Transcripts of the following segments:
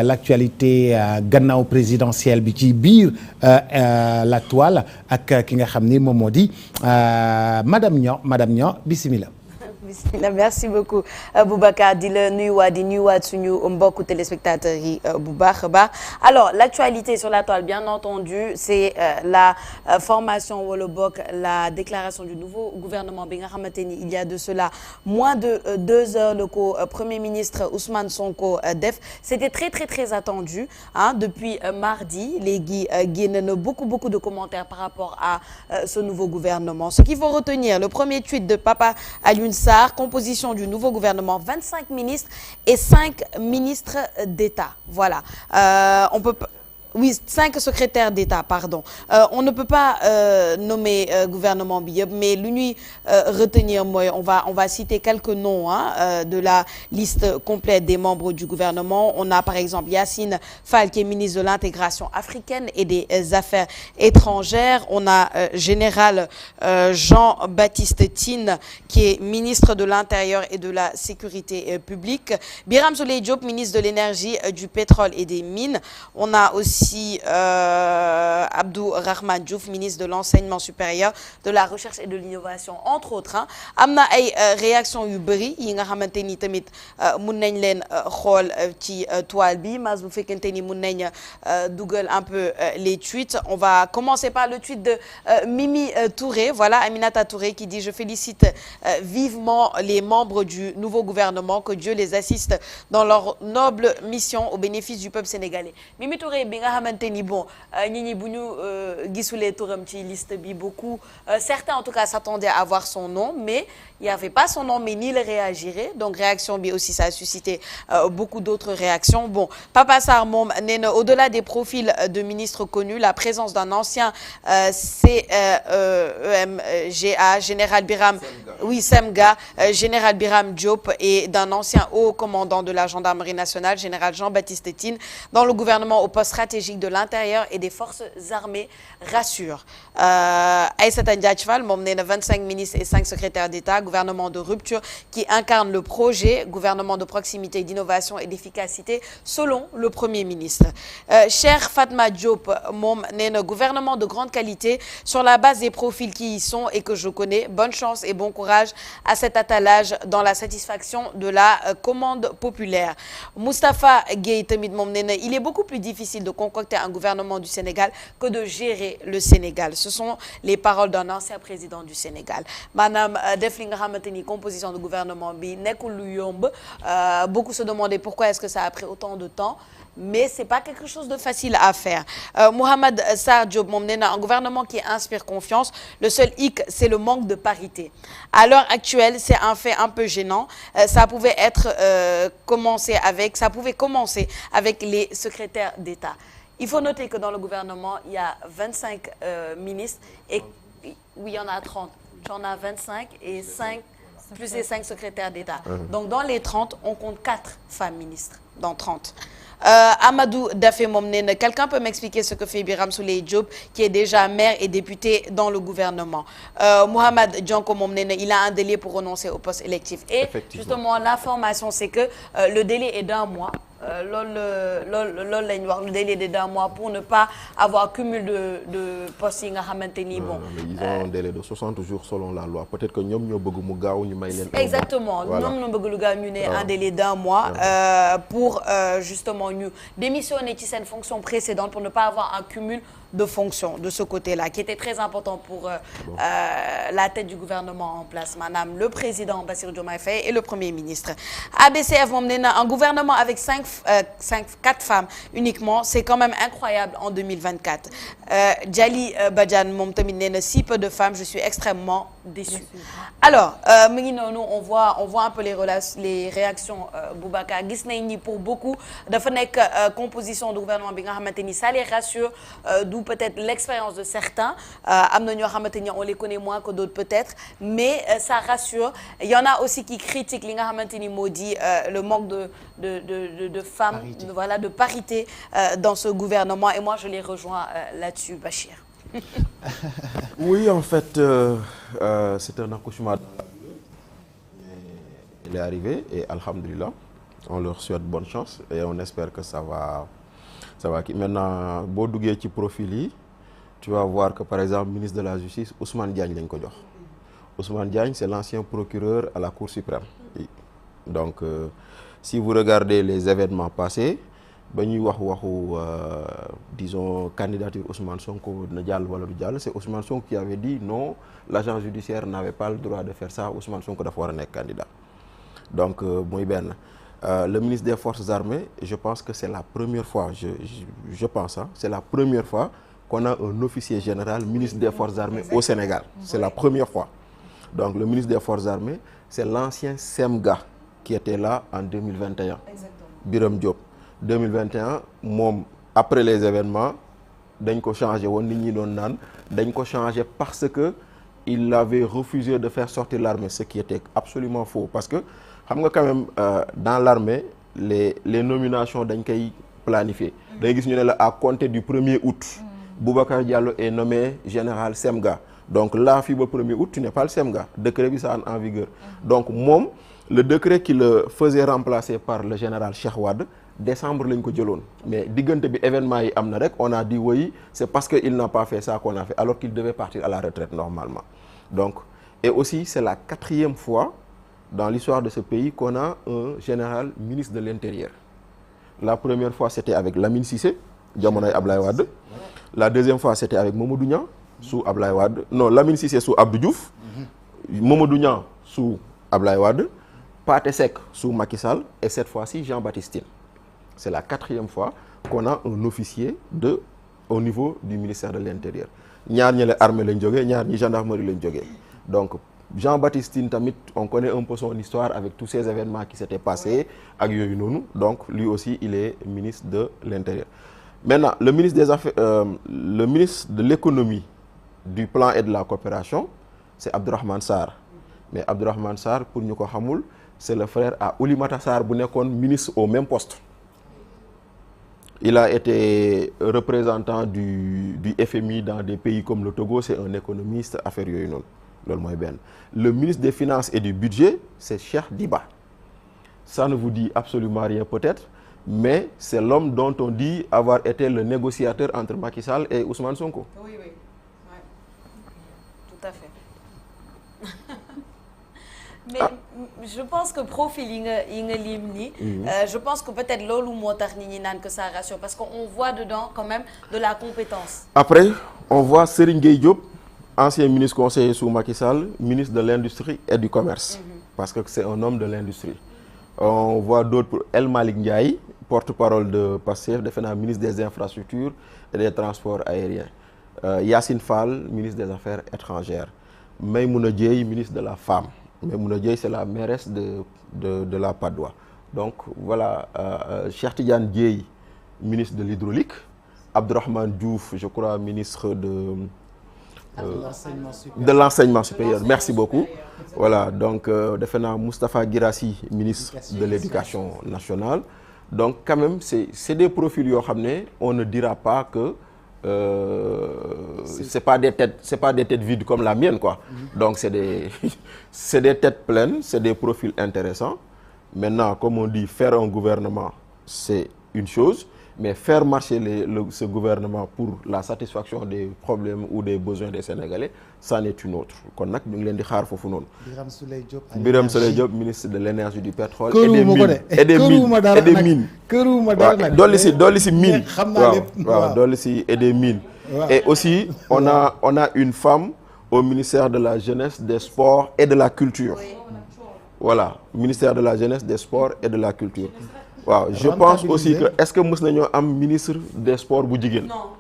l'actualité gannaaw présidentielle bi ci biir la toile ak ki nga xam ni moom moo di madame Niang bismillah. Bismillah, merci beaucoup Boubacar di la nuyuwaat suñu mbokku téléspectateurs yi bu baax a baax. Alors l'actualité sur la toile bien entendu c'est la formation wala bokk la déclaration du nouveau gouvernement bi nga xamante ni il y a de cela moins de 2 heures le ko premier ministre Ousmane Sonko def c'était très attendu depuis mardi léegi génn na beaucoup de commentaires par rapport à ce nouveau gouvernement. Ce qu'il faut retenir, le premier tweet de Papa Alioune Sarr, composition du nouveau gouvernement, 25 ministres et 5 ministres d'État. Voilà. On peut... Oui, 5 secrétaires d'État, pardon. On ne peut pas nommer gouvernement bi yëpp, mais lu ñuy retenir mooy on va citer quelques noms de la liste complète des membres du gouvernement. On a par exemple Yacine Fall qui est ministre de l'intégration africaine et des affaires étrangères. On a général Jean-Baptiste Tine qui est ministre de l'Intérieur et de la Sécurité publique. Birame Souleye Diop, ministre de l'Énergie, du pétrole et des mines. On a aussi Abdou Rahman Diouf, ministre de l'enseignement supérieur, de la recherche et de l'innovation, entre autres. Am na ay réaction yu bëri yi nga xamante ni tamit mun nañ leen xool ci toile bi mas bu fekkente ni mun nañ dugal un peu les tweets. On va commencer par le tweet de Mimi Touré, voilà, Aminata Touré qui dit: je félicite vivement les membres du nouveau gouvernement, que Dieu les assiste dans leur noble mission au bénéfice du peuple sénégalais. Mimi Touré bi nga xamante ni bon ñi bu ñu gisulee turam ci liste bi beaucoup certains en tout cas s'attendaient à voir son nom, mais il n'y avait pas son nom, mais ni le réagirait. Donc réaction bi aussi ça a suscité beaucoup d'autres réactions. Bon, Papa Sarr moom nee na au-delà des profils de ministres connus, la présence d'un ancien CEMGA général Biram Semga général Biram Diop et d'un ancien haut commandant de la gendarmerie nationale, général Jean-Baptiste Tine, dans le gouvernement au poste stratégique de l'intérieur et des forces armées rassure. Aïssata Ndiaye Fall moom nee na 25 ministres et 5 secrétaires d'État, gouvernement de rupture qui incarne le projet, gouvernement de proximité, d'innovation et d'efficacité selon le Premier ministre. Cheikh Fatma Diop moom nee na gouvernement de grande qualité sur la base des profils qui y sont et que je connais. Bonne chance et bon courage à cet attelage dans la satisfaction de la commande populaire. Moustapha Gueye tamit moom nee na il est beaucoup plus difficile de concocter un gouvernement du Sénégal que de gérer le Sénégal. Ce sont les paroles d'un ancien président du Sénégal. Maanaam def li nga xamante ni composition de gouvernement bi nekkul lu yomb. Beaucoup se demandaient pourquoi est-ce que ça a pris autant de temps. Mais c'est pas quelque chose de facile à faire. Mohamed Sarr Diop moom nee na un gouvernement qui inspire confiance. Le seul hic, c'est le manque de parité. À l'heure actuelle, c'est un fait un peu gênant. Ça pouvait commencer avec les secrétaires d'État. Il faut noter que dans le gouvernement, il y a 25 ministres et oui, il y en a 30. J'en ai 25 et 5 plus les 5 secrétaires d'État. Donc dans les 30, on compte 4 femmes ministres dans 30. Amadou Dafé moom nee na quelqu'un peut m'expliquer ce que fait Birame Souleye Diop qui est déjà maire et député dans le gouvernement. Mohamed Dionko moom nee na il a un délai pour renoncer au poste électif. Et justement l'information c'est que le délai est d'1 mois. loolu lañ wax le délai de 2 mois pour ne pas avoir cumul de postes yi nga xamante ni bon. Mais ils ont un délai de 60 jours selon la loi. Peut-être que ñoom ñoo bëgg mu gaaw ñu may leen. Exactement ñoom ñoo bëgg lu gaaw ñu ne un délai d'1 mois pour justement ñu démissionner ci seen fonction précédente pour ne pas avoir un cumul de fonctions de ce côté-là qui était très important pour la tête du gouvernement en place maanaam le président Bassirou Diomaye Faye et le premier ministre. ABCF moom nee na un gouvernement avec 4 femmes uniquement c'est quand même incroyable en 2024. Djali Badiane moom tamit nee na si peu de femmes je suis extrêmement déçue. Alors mu ngi noonu on voit un peu les réactions Boubacar gis nañ ni pour beaucoup dafa nekk composition du gouvernement bi nga xamante ni ça les rassure. D'où peut-être l'expérience de certains am na ñoo xamante ni on les connaît moins que d'autres peut-être mais ça rassure. Il y en a aussi qui critiquent li nga xamante ni moo di le manque de femmes voilà de parité dans ce gouvernement et moi je les rejoins là-dessus Bachir. Oui en fait c'est un accouchement. Il est arrivé et alhamdulillah on leur souhaite bonne chance et on espère que ça va maintenant boo duggee ci profil yi tu vas voir que par exemple ministre de la justice Ousmane Diagne lañ ko jox. Ousmane Diagne c'est l'ancien procureur à la Cour suprême. Donc si vous regardez les événements passés ba ñuy waxu disons candidature Ousmane Sonko na jàll wala du jàll c'est Ousmane Sonko qui avait dit non l'agent judiciaire n'avait pas le droit de faire ça Ousmane Sonko dafa war a nekk candidat donc muy benn le ministre des Forces armées je pense que c'est la première fois je pense c'est la première fois qu'on a un officier général ministre des Forces armées au Sénégal c'est la première fois donc le ministre des Forces armées c'est l'ancien SEMGA qui était là en 2021 Birame Diop 2021 moom après les événements dañ ko changé woon nit ñi doon naan dañ ko changé parce que il avait refusé de faire sortir l'armée ce qui était absolument faux parce que xam nga quand même dans l'armée les nominations dañ koy planifier da ngay gis ñu ne la à compter du 1er août Boubacar Diallo est nommé général SEMGA donc là fii ba 1er août tu n'es pas le SEMGA décret bi ça en vigueur donc moom le décret qui le faisait remplacer par le général Cheikh Wade décembre lañ ko jëloon mais diggante bi événement yi am na rek on a dit oui c'est parce que il n'a pas fait ça qu'on a fait alors qu'il devait partir à la retraite normalement donc et aussi c'est la 4e fois dans l'histoire de ce pays qu'on a un général ministre de l'Intérieur la première fois c'était avec Lamine Cissé jamonoy Ablaye Wade la deuxième fois c'était avec Mamadou Niang sous Ablaye Wade non Lamine Cissé sous Abdou Diouf Mamadou Niang sous Ablaye Wade Pathé Seck sous Macky Sall et cette fois-ci Jean-Baptiste Tine c'est la 4e fois qu'on a un officier au niveau du ministère de l'Intérieur ñaar ñi la armée lañ jógee ñaar ñi gendarmerie lañ jógee donc Jean-Baptiste Tine tamit on connaît un peu son histoire avec tous ces événements qui s'étaient passés ak yooyu noonu donc lui aussi il est ministre de l'Intérieur maintenant le ministre des Affaires le ministre de l'économie du plan et de la coopération c'est Abdourahmane Sarr mais Abdourahmane Sarr pour ñu ko xamul c'est le frère à Oulimata Sarr bu nekkoon ministre au même poste il a été représentant du FMI dans des pays comme le Togo c'est un économiste affaire yooyu noonu loolu mooy benn le ministre des Finances et du Budget c'est Cheikh Diba ça ne vous dit absolument rien peut-être mais c'est l'homme dont on dit avoir été le négociateur entre Macky Sall et Ousmane Sonko. Oui, oui. Ouais. Tout à fait. Mais je pense que profil yi nga lim nii je pense que peut-être loolu moo tax nit ñi naan que ça rassure parce qu'on voit dedans quand même de la compétence. Après on voit Serigne Gueye Diop ancien ministre conseiller sous Macky Sall ministre de l'Industrie et du Commerce parce que c'est un homme de l'industrie. On voit d'autres El Malick Ndiaye porte-parole de Pastef defe naa ministre des Infrastructures et des Transports aériens Yacine Fall ministre des Affaires étrangères Maymouna Dièye ministre de la Femme. Maymouna Dièye c'est la mairesse de la Patte d'Oie donc voilà Cheikh Tidiane Dièye ministre de l'hydraulique Abdourahmane Diouf je crois ministre de l'enseignement supérieur merci beaucoup voilà donc defe naa Moustapha Guirassy ministre de l'éducation nationale donc quand même c'est des profils yoo xam ne on ne dira pas que c'est pas des têtes vides comme la mienne quoi donc c'est des têtes pleines c'est des profils intéressants maintenant comme on dit faire un gouvernement c'est une chose mais faire marcher ce gouvernement pour la satisfaction des problèmes ou des besoins des Sénégalais c'en est une autre kon nag ñu ngi leen di xaar foofu noonu. Birame Souleye Diop ministre de l'énergie du pétrole et des mines dolli si mine waaw dolli si et des mines et aussi on a une femme au ministère de la jeunesse des sports et de la culture voilà ministère de la jeunesse des sports et de la culture waaw je pense aussi que est-ce que mës nañoo am ministre des sports bu jigéen. Non,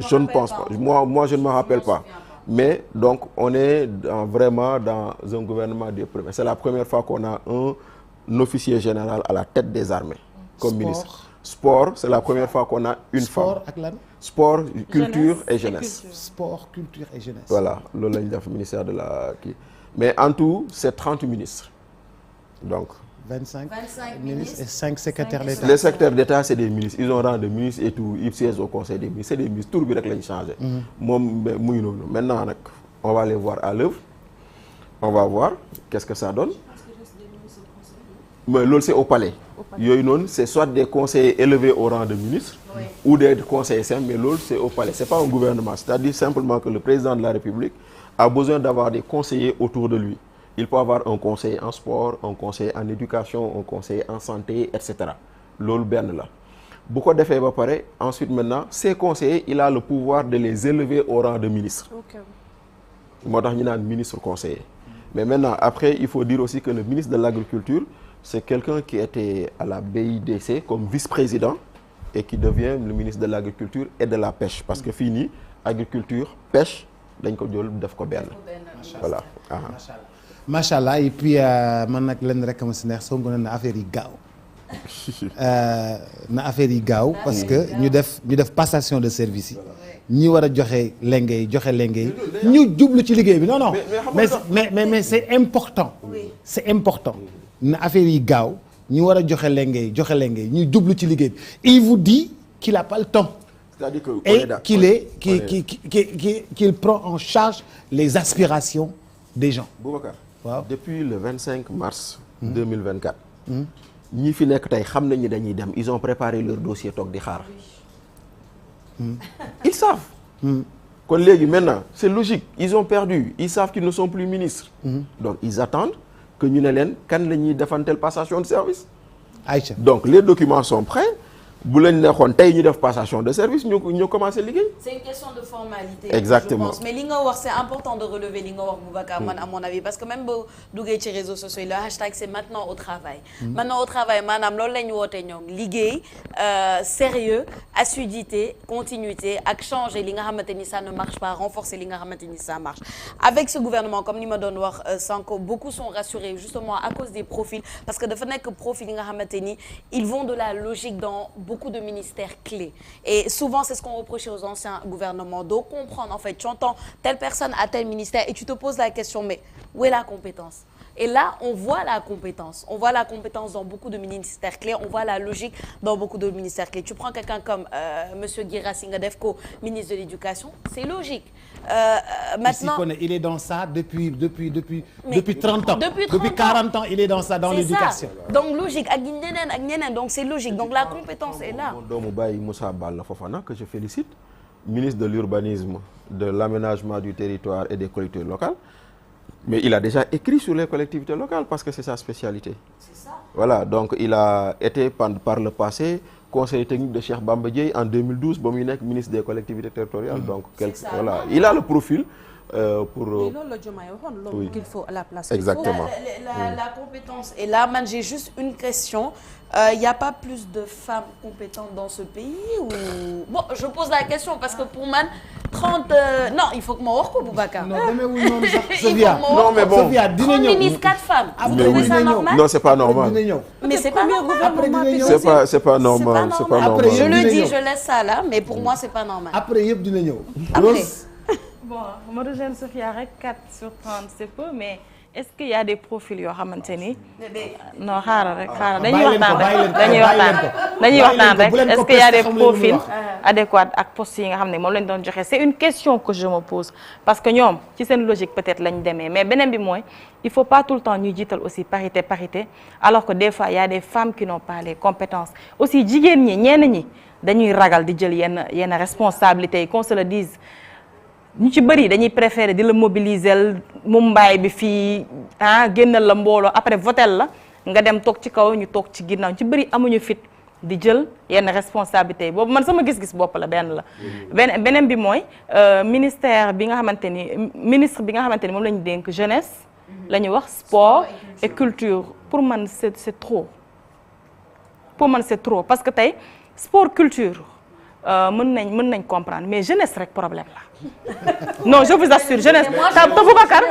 je ne pense pas moi je ne me rappelle pas mais donc on est vraiment dans un gouvernement des premiers c'est la première fois qu'on a un officier général à la tête des armées comme ministre. Sport c'est la première fois qu'on a une femme. Sport culture et jeunesse. Sport culture et jeunesse. Voilà loolu lañu def ministère de la kii mais en tout c'est 30 ministres donc. 25 ministres et 5 secrétaires d'État. Les secrétaires d'État c'est des ministres ils ont rang de ministre et tout ils siègent au conseil des ministres c'est des ministres tur bi rek lañu changé. moom mu ngi noonu maintenant nag on va les voir à l'œuvre on va voir qu'est-ce que ça donne. mais loolu c'est au palais. yooyu noonu c'est soit des conseillers élevés au rang de ministre. Oui. Ou des conseillers simples, mais loolu c'est au palais. C'est pas un gouvernement, c'est-à-dire simplement que le président de la République a besoin d'avoir des conseillers autour de lui. Il peut avoir un conseiller en sport, un conseiller en éducation, un conseiller en santé, etc. loolu benn la. bu ko defee ba pare ensuite maintenant ces conseillers il a le pouvoir de les élever au rang de ministre. moo tax ñu naan ministre conseiller. mais maintenant après il faut dire aussi que le ministre de l'agriculture c'est quelqu'un qui était à la BIDC comme vice-président et qui devient le ministre de l'agriculture et de la pêche parce que fii nii agriculture pêche dañ ko jël def ko benn. voilà. macha allah et puis man nag lenn rek ma si neex soo gënoon na affaire yi gaaw. na affaire yi gaaw parce que ñu def passation de service yi ñi war a joxe lenge yi ñu jublu ci liggéey bi non mais c'est important c'est important na affaire yi gaaw ñi war a joxe lenge yi ñu jublu ci liggéey bi il vous dit qu'il a pas le temps c'est-à-dire que et qu'il prend en charge les aspirations des gens. Boubacar waaw depuis le 25 mars 2024 ñi fi nekk tey xam nañu dañuy dem ils ont préparé leur dossier toog di xaar ils savent kon léegi maintenant c'est logique ils ont perdu ils savent qu'ils ne sont plus ministres donc ils attendent que ñu ne leen kan la ñuy defantel passation de service Aïcha donc les documents sont prêts bu lañ neexoon tey ñu def passation de service ñu commencé liggéey. c'est une question de formalité. exactement je pense mais li nga wax c'est important de relever li nga wax Boubacar man à mon avis parce que même boo duggee ci réseaux sociaux yi le hashtag c'est maintenant au travail. maintenant au travail maanaam loolu la ñu woote ñoom liggéey sérieux assiduité continuité ak changer li nga xamante ni ça ne marche pas renforcer li nga xamante ni ça marche. avec ce gouvernement comme ni ma doon wax sànq beaucoup sont rassurés justement à cause des profils parce que dafa nekk profil yi nga xamante ni ils vont de la logique dans beaucoup de ministères clés et souvent c'est ce qu'on reprochait aux anciens gouvernements de comprendre en fait tu entends telle personne à tel ministère et tu te poses la question mais où est la compétence et là on voit la compétence dans beaucoup de ministères clés on voit la logique dans beaucoup de ministères clés tu prends quelqu'un comme monsieur Guirassy nga def ko ministre de l'éducation c'est logique maintenant il est dans ça depuis 30 ans depuis 40 ans il est dans ça dans l'éducation donc logique ak ñeneen donc c'est logique donc la compétence est là mon doomu baay Moussa Balla Fofana que je félicite ministre de l'urbanisme de l'aménagement du territoire et des collectivités locales mais il a déjà écrit sur les collectivités locales parce que c'est sa spécialité. C'est ça. Voilà, donc il a été par le passé conseiller technique de Cheikh Bamba Dièye en 2012 ba muy nekk ministre des collectivités territoriales. Donc voilà, il a le profil pour loolu la Diomaye waxoon loolu qu'il faut à la place. Exactement. La compétence est là. Man, j'ai juste une question. Il y a pas plus de femmes compétentes dans ce pays ou bon, je pose la question parce que pour man 30 non, il faut que ma wax ko Boubacar. Non, demeewul noonu sax Sofia. Non mais bon. Sofia dina ñëw. 30 ministres 4 femmes. Vous Mais trouvez oui. ça normal? Non, c'est pas normal. Mais c'est pas normal. C'est pas normal, c'est pas normal. Je le dis, je laisse ça là, mais pour moi c'est pas normal. Après yëpp dina ñëw. Après. Bon, ma rejoindre Sofia rek 4 sur 30 c'est peu mais est-ce qu'il y a des profils yoo xamante ni non xaaral dañuy waxtaan rek est-ce qu'il y a des profils adéquats ak postes yi nga xam ne moom lañ doon joxe c'est une question que je me pose parce que ñoom ci seen logique peut-être lañ demee mais beneen bi mooy il faut pas tout le temps ñuy jiital aussi parité alors que des fois il y a des femmes qui n'ont pas les compétences aussi jigéen ñi ñenn ñi dañuy ragal di jël yenn responsabilités yi qu'on se le dise ñu ci bëri dañuy préférer di la mobiliser Mumbai bi fii génnal la mbooloo après votel la nga dem toog ci kaw ñu toog ci ginnaaw ci bëri amuñu fit di jël yenn responsabilité yi boobu man sama gis-gis bopp la beneen bi mooy ministre bi nga xamante ni moom la ñu dénk jeunesse la ñu wax sport et culture pour man c'est trop parce que tey sport culture mën nañ comprendre mais jeunesse rek problème la non je vous assure jeunesse te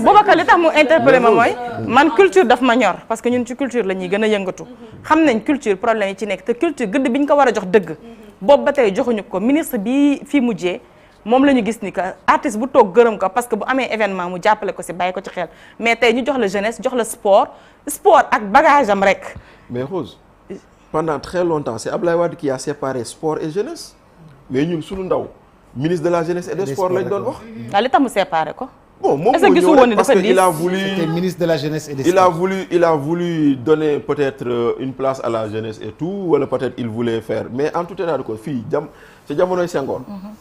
Boubacar li tax mu interpellé ma mooy man culture daf ma ñor parce que ñun ci culture la ñuy gën a yëngatu xam nañ culture problème yi ci nekk te culture gëdd bi ñu ko war a jox dëgg boobu ba tey joxuñu ko ministre bi fii mujjee moom la ñu gis ni que artiste bu toog gërëm ko parce que bu amee événement mu jàppale ko si bàyyi ko ci xel mais tey ñu jox la jeunesse jox la sport ak bagage am rek. Mais Rose, pendant très longtemps c'est Abdoulaye Wade qui a séparé sport et jeunesse mais ñun suñu ndaw ministre de la jeunesse et des sports lañ doon wax. waaw li tax mu séparé ko. bon moom est-ce que moo gisu ñëw woon rek ni parce dafa que il a diis? voulu C'était ministre de la jeunesse et des il a sports. voulu donner peut-être une place à la jeunesse et tout wala peut-être il voulait faire mais en tout état de cause fii ci jamonoy Senghor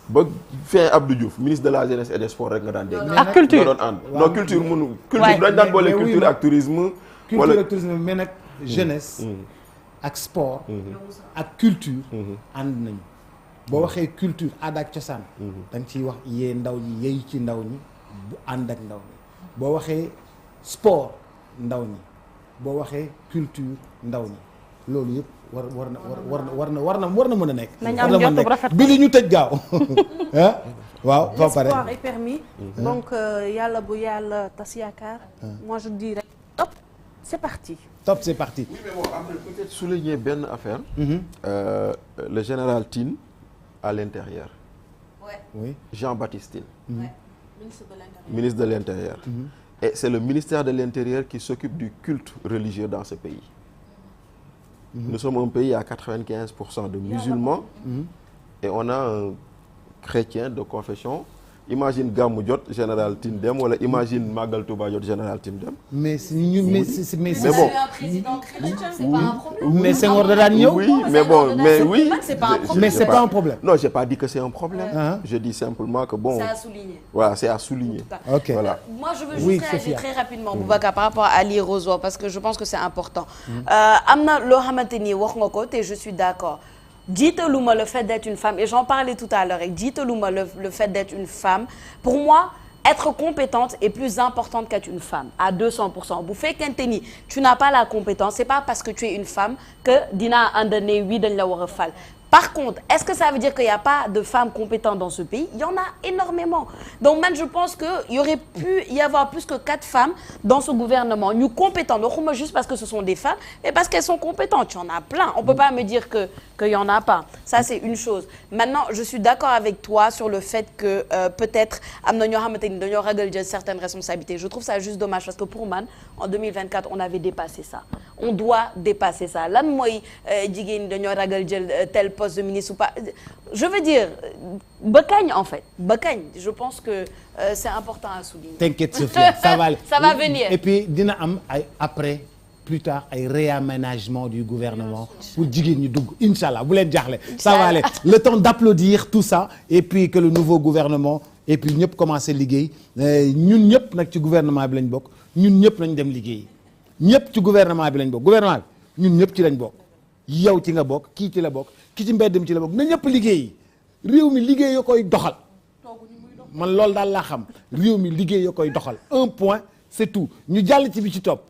ba fin Abdou Diouf ministre de la jeunesse et des sports rek nga daan dégg. ak culture nga doon ànd non culture mënu. Ouais. culture dañ daan boole Mais oui, culture mais- ak tourisme. culture ak tourisme mais nag jeunesse ak sport ak culture ànd nañu boo waxee culture aada ak cosaan da nga ciy wax yee ndaw ñi yey ci ndaw ñi bu ànd ak ndaw ñi boo waxee sport ndaw ñi boo waxee culture ndaw ñi loolu yëpp war na mën a nekk. nañ war am na mën a njort bu nekk. rafet. bi li ñu tëj gaaw ah waaw ba pare l'espoir est permis donc yàlla bu yàlla tas yaakaar moi je dirais hop c'est parti. top c'est parti. Oui, mais bon, après, peut-être souligner benn affaire. Le général Tine à l'intérieur. Oui. Jean-Baptiste Tine. Ouais. Ministre de l'Intérieur. Ministre de l'Intérieur. Et c'est le ministère de l'Intérieur qui s'occupe du culte religieux dans ce pays. Nous sommes un pays à 95% de musulmans et on a un chrétien de confession. Imagine Gamou jot général Tine dem wala imagine Magal Touba jot général Tine dem. mais si ñu mais si mais Mais bon. un président chrétien, c'est pas un problème. mais Senghor da daan ñëw. Oui, mais bon, mais oui. C'est pas un problème. mais c'est pas un problème. Non, j'ai pas dit que c'est un problème. Ah. Je dis simplement que bon, Ça a souligné. voilà, c'est à souligner. Ok. Voilà. Moi, je veux juste Oui, réagir Sophia. très rapidement, Boubacar, par rapport à Ali Rosoir, parce que je pense que c'est important. Am na loo xamante ni wax nga ko te je suis d'accord. Jiitaluma le fait d'être une femme, et j'en parlais tout à l'heure, rek jiitaluma le fait d'être une femme. Pour moi, être compétente est plus importante qu'être une femme, à 200%. Bu fekkente ni tu n'as pas la compétence, c'est pas parce que tu es une femme que dina ànd ne oui dañ la war a fal. Par contre, est-ce que ça veut dire qu'il n'y a pas de femmes compétentes dans ce pays? Il y en a énormément. Donc, man, je pense qu'il y aurait pu y avoir plus que 4 femmes dans ce gouvernement. Nous compétentes, donc juste parce que ce sont des femmes, mais parce qu'elles sont compétentes. Il y en a plein. On ne peut pas me dire qu'il n'y en a pas. Ça, c'est une chose. Maintenant, je suis d'accord avec toi sur le fait que peut-être certaines responsabilités. Je trouve ça juste dommage parce que pour man, en 2024, on avait dépassé ça. On doit dépasser ça. Lan mooy jigéen dañoo ragal jël tel poste de ministre ou pas. Je veux dire ba kañ en fait ba kañ. Je pense que c'est important à souligner. T'inquiète Sophia, ça va aller. Ça va venir. Et puis dina am ay après plus tard ay réaménagement du gouvernement pour jigéen ñi dugg inchallah bu leen jaaxle. Ça va aller. Le temps d'applaudir tout ça et puis que le nouveau gouvernement et puis ñëpp commencé liggéey ñun ñëpp nag ci gouvernement bi lañ bokk ñun ñëpp nañ dem liggéey ñëpp ci gouvernement bi lañ bokk gouvernement bi ñun ñëpp ci lañ bokk yow ci nga bokk kii ci la bokk ki ci mbedd mi ci la bokk na ñëpp liggéey réew mi liggéey yoo koy doxal man loolu daal laa xam réew mi liggéey yoo koy doxal un point c'est tout ñu jàll ci bi ci topp